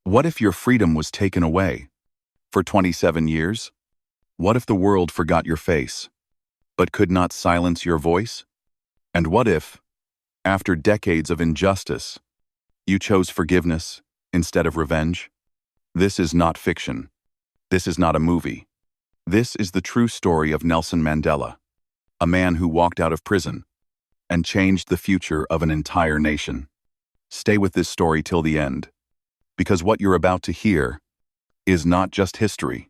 What if your freedom was taken away? For 27 years? What if the world forgot your face, but could not silence your voice? And what if, after decades of injustice, you chose forgiveness instead of revenge? This is not fiction. This is not a movie. This is the true story of Nelson Mandela, a man who walked out of prison and changed the future of an entire nation. Stay with this story till the end, because what you're about to hear is not just history.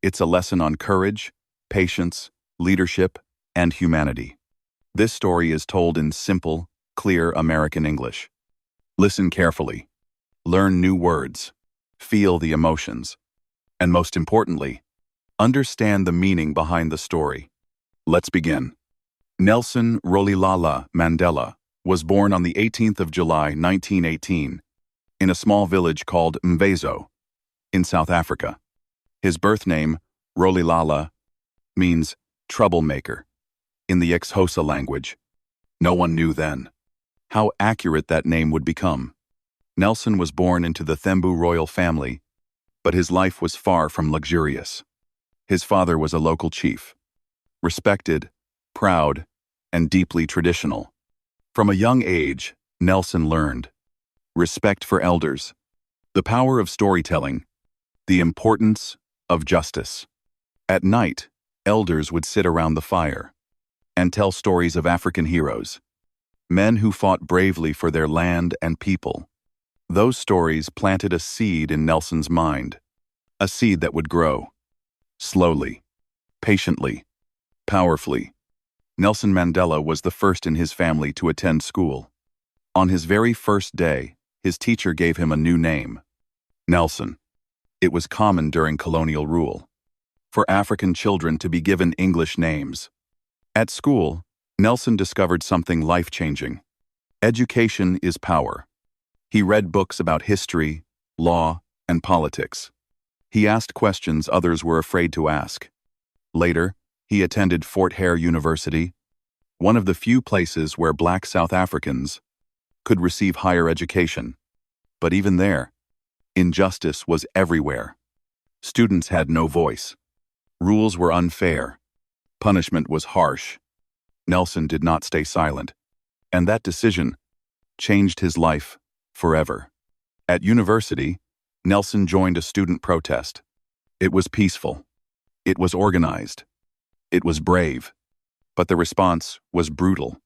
It's a lesson on courage, patience, leadership, and humanity. This story is told in simple, clear American English. Listen carefully. Learn new words. Feel the emotions. And most importantly, understand the meaning behind the story. Let's begin. Nelson Rolihlahla Mandela was born on the 18th of July, 1918, in a small village called Mvezo, in South Africa. His birth name, Rolihlahla, means troublemaker in the Xhosa language. No one knew then how accurate that name would become. Nelson was born into the Thembu royal family, but his life was far from luxurious. His father was a local chief, respected, proud, and deeply traditional. From a young age, Nelson learned respect for elders, the power of storytelling, the importance of justice. At night, elders would sit around the fire and tell stories of African heroes, men who fought bravely for their land and people. Those stories planted a seed in Nelson's mind, a seed that would grow. Slowly, patiently, powerfully. Nelson Mandela was the first in his family to attend school. On his very first day, his teacher gave him a new name, Nelson. It was common during colonial rule for African children to be given English names. At school, Nelson discovered something life-changing. Education is power. He read books about history, law, and politics. He asked questions others were afraid to ask. Later, he attended Fort Hare University, one of the few places where Black South Africans could receive higher education. But even there, injustice was everywhere. Students had no voice. Rules were unfair. Punishment was harsh. Nelson did not stay silent, and that decision changed his life forever. At university, Nelson joined a student protest. It was peaceful. It was organized. It was brave. But the response was brutal.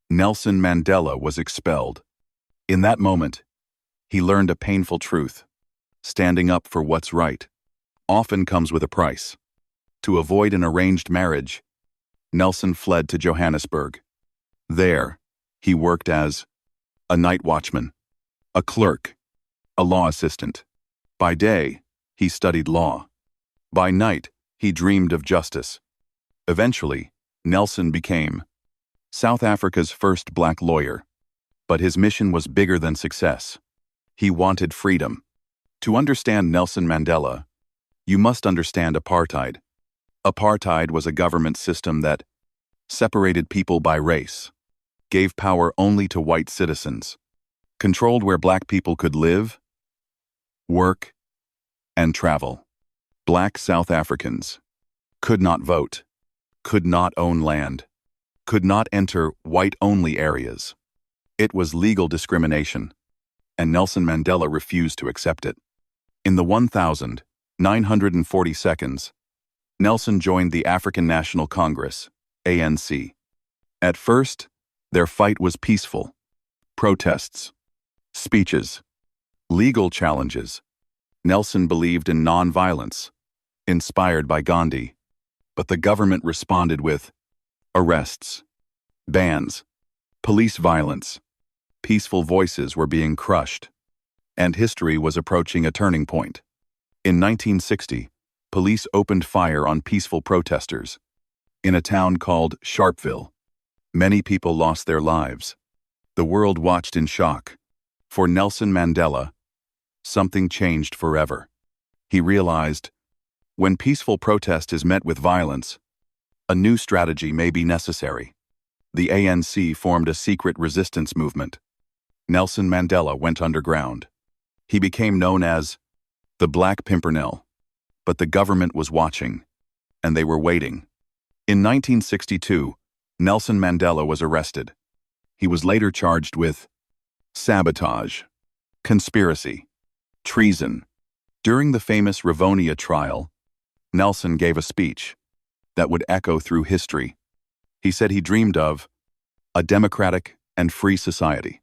Nelson Mandela was expelled. In that moment, he learned a painful truth. Standing up for what's right often comes with a price. To avoid an arranged marriage, Nelson fled to Johannesburg. There, he worked as a night watchman, a clerk, a law assistant. By day, he studied law. By night, he dreamed of justice. Eventually, Nelson became South Africa's first black lawyer. But his mission was bigger than success. He wanted freedom. To understand Nelson Mandela, you must understand apartheid. Apartheid was a government system that separated people by race, gave power only to white citizens, controlled where black people could live, work, and travel. Black South Africans could not vote, could not own land, could not enter white-only areas. It was legal discrimination, and Nelson Mandela refused to accept it. In the 1942, Nelson joined the African National Congress, ANC. At first, their fight was peaceful. Protests, speeches, legal challenges. Nelson believed in nonviolence, inspired by Gandhi. But the government responded with arrests, bans, police violence. Peaceful voices were being crushed, and history was approaching a turning point. In 1960, police opened fire on peaceful protesters. In a town called Sharpeville, many people lost their lives. The world watched in shock. For Nelson Mandela, something changed forever. He realized, when peaceful protest is met with violence, a new strategy may be necessary. The ANC formed a secret resistance movement. Nelson Mandela went underground. He became known as the Black Pimpernel, but the government was watching, and they were waiting. In 1962, Nelson Mandela was arrested. He was later charged with sabotage, conspiracy, treason. During the famous Rivonia trial, Nelson gave a speech that would echo through history. He said he dreamed of a democratic and free society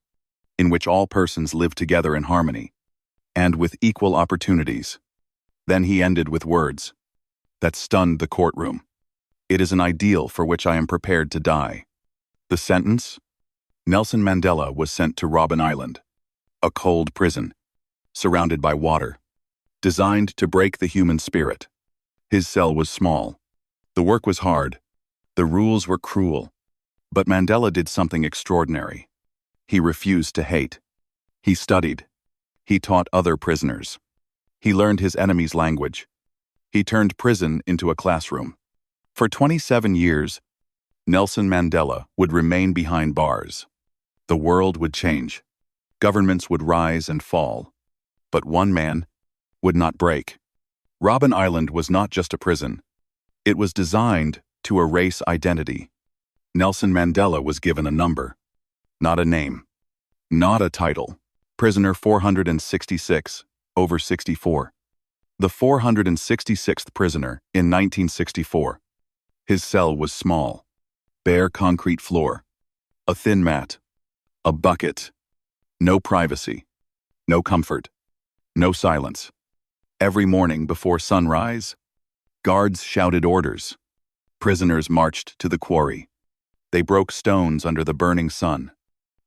in which all persons live together in harmony and with equal opportunities. Then he ended with words that stunned the courtroom. It is an ideal for which I am prepared to die. The sentence? Nelson Mandela was sent to Robben Island, a cold prison, surrounded by water, designed to break the human spirit. His cell was small. The work was hard. The rules were cruel. But Mandela did something extraordinary. He refused to hate. He studied. He taught other prisoners. He learned his enemy's language. He turned prison into a classroom. For 27 years, Nelson Mandela would remain behind bars. The world would change. Governments would rise and fall. But one man would not break. Robben Island was not just a prison. It was designed to erase identity. Nelson Mandela was given a number, not a name, not a title. Prisoner 466, over 64. The 466th prisoner in 1964. His cell was small, bare concrete floor, a thin mat, a bucket, no privacy, no comfort, no silence. Every morning before sunrise, guards shouted orders. Prisoners marched to the quarry. They broke stones under the burning sun.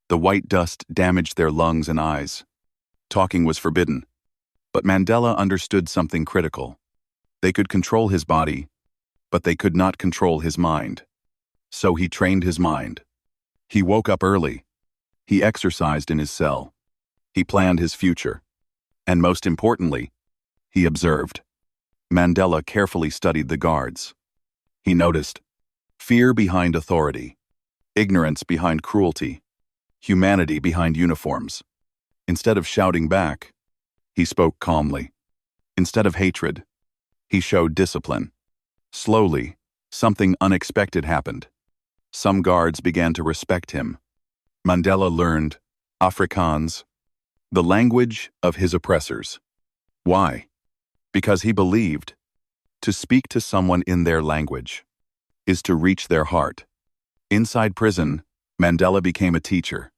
The white dust damaged their lungs and eyes. Talking was forbidden. But Mandela understood something critical. They could control his body, but they could not control his mind. So he trained his mind. He woke up early. He exercised in his cell. He planned his future. And most importantly, he observed. Mandela carefully studied the guards. He noticed fear behind authority, ignorance behind cruelty, humanity behind uniforms. Instead of shouting back, he spoke calmly. Instead of hatred, he showed discipline. Slowly, something unexpected happened. Some guards began to respect him. Mandela learned Afrikaans, the language of his oppressors. Why? Because he believed to speak to someone in their language is to reach their heart. Inside prison, Mandela became a teacher.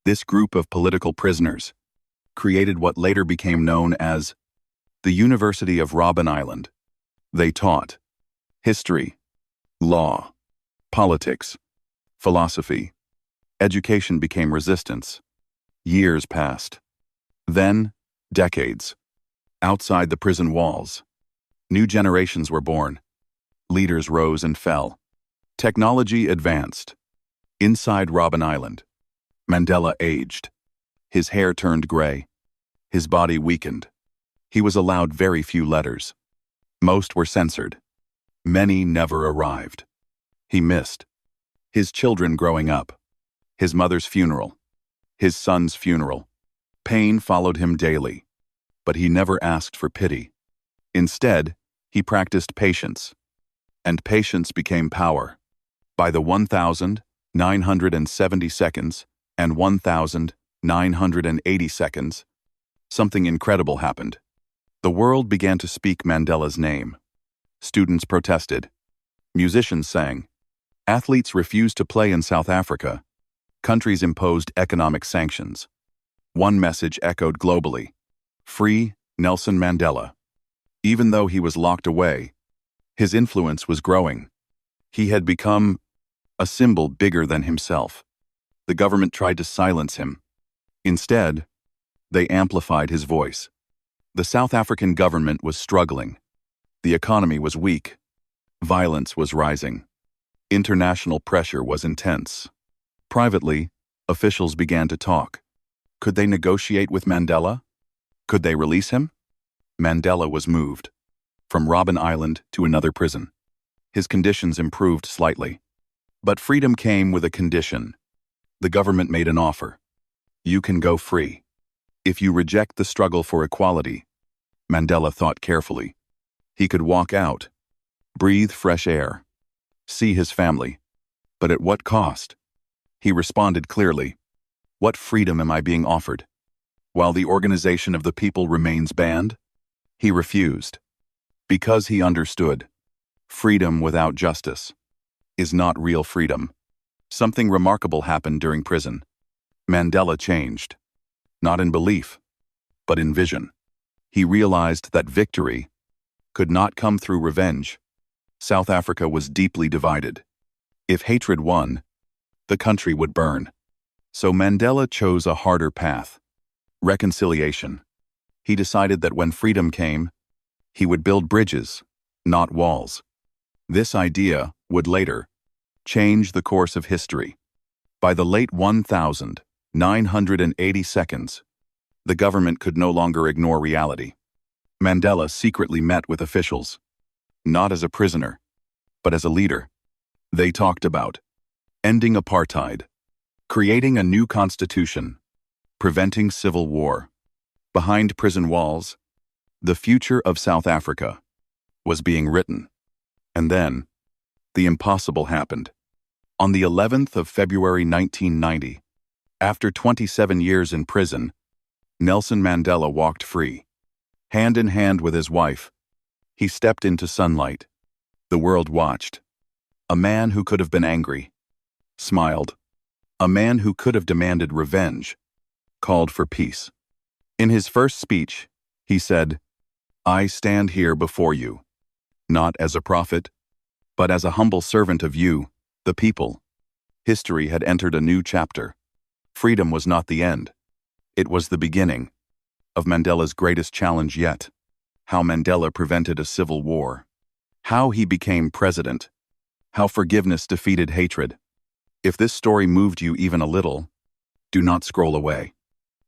This group of political prisoners created what later became known as the University of Robben Island. They taught history, law, politics, philosophy. Education became resistance. Years passed. Then, decades. Outside the prison walls, new generations were born. Leaders rose and fell. Technology advanced. Inside Robben Island, Mandela aged. His hair turned gray. His body weakened. He was allowed very few letters. Most were censored. Many never arrived. He missed his children growing up, his mother's funeral, his son's funeral. Pain followed him daily, but he never asked for pity. Instead, he practiced patience, and patience became power. By the 1,970 seconds and 1,980 seconds, something incredible happened. The world began to speak Mandela's name. Students protested. Musicians sang. Athletes refused to play in South Africa. Countries imposed economic sanctions. One message echoed globally: free Nelson Mandela. Even though he was locked away, his influence was growing. He had become a symbol bigger than himself. The government tried to silence him. Instead, they amplified his voice. The South African government was struggling. The economy was weak. Violence was rising. International pressure was intense. Privately, officials began to talk. Could they negotiate with Mandela? Could they release him? Mandela was moved from Robben Island to another prison. His conditions improved slightly. But freedom came with a condition. The government made an offer. You can go free If you reject the struggle for equality, Mandela thought carefully. He could walk out, breathe fresh air, see his family. But at what cost? He responded clearly. What freedom am I being offered? While the organization of the people remains banned? He refused. Because he understood, freedom without justice is not real freedom. Something remarkable happened during prison. Mandela changed, not in belief, but in vision. He realized that victory could not come through revenge. South Africa was deeply divided. If hatred won, the country would burn. So Mandela chose a harder path: reconciliation. He decided that when freedom came, he would build bridges, not walls. This idea would later change the course of history. By the late 1982, the government could no longer ignore reality. Mandela secretly met with officials, not as a prisoner, but as a leader. They talked about ending apartheid, creating a new constitution, preventing civil war. Behind prison walls, the future of South Africa was being written. And then, the impossible happened. On the 11th of February 1990, after 27 years in prison, Nelson Mandela walked free. Hand in hand with his wife, he stepped into sunlight. The world watched. A man who could have been angry smiled. A man who could have demanded revenge called for peace. In his first speech, he said, "I stand here before you, not as a prophet, but as a humble servant of you, the people." History had entered a new chapter. Freedom was not the end. It was the beginning of Mandela's greatest challenge yet: how Mandela prevented a civil war, how he became president, how forgiveness defeated hatred. If this story moved you even a little, do not scroll away.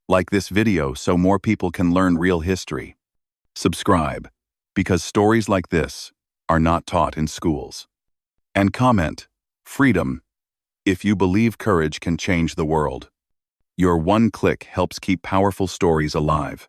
Like this video so more people can learn real history. Subscribe, because stories like this are not taught in schools. And comment, freedom, if you believe courage can change the world. Your one click helps keep powerful stories alive.